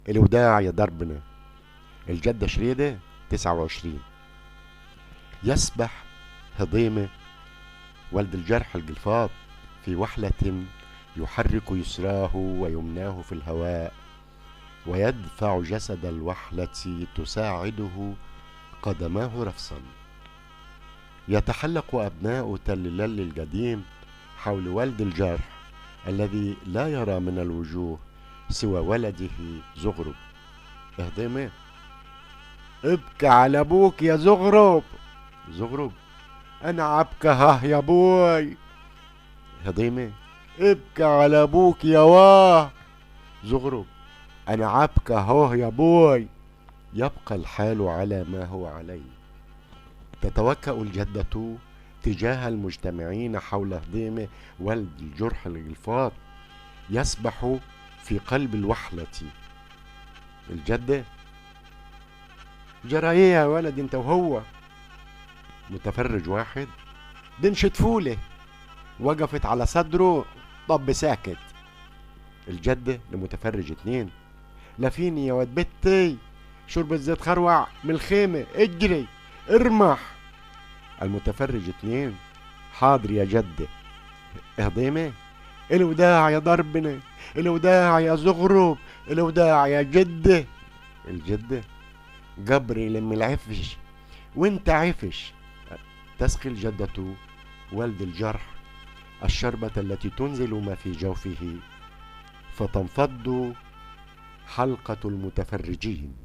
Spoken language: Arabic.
الوداع يا دربنا. الجدة شريدة 29. يسبح هضيمة ولد الجرح القلفاط في وحلة، يحرك يسراه ويمناه في الهواء، ويدفع جسد الوحلة تساعده قدماه رفصا. يتحلق أبناء تل القديم حول ولد الجرح الذي لا يرى من الوجوه سوى ولده زغرب. اهضمه. ابكى على ابوك يا زغرب. زغرب. انا عبكى ها يا بوي. هضيمه. ابكى على ابوك يا واه. زغرب. انا عبكى هو يا بوي. يبقى الحال على ما هو عليه. تتوكأ الجدة تجاه المجتمعين حول هضيمه ولد الجرح الغلفاط يسبح في قلب الوحلة. الجدة. جرى ايه يا ولد انت وهو؟ متفرج واحد. دنشة فولة وقفت على صدره. طب ساكت. الجدة لمتفرج 2. لفيني يا واد بتي، شربة زيت خروع من الخيمة، اجري ارمح. المتفرج 2. حاضر يا جدة. اهضيمة. الوداع يا ضربنا، الوداع يا زغرب، الوداع يا جدة. الجدة. قبري لم العفش وانت عفش. تسقي الجدة ولد الجرح الشربة التي تنزل ما في جوفه، فتنفض حلقة المتفرجين.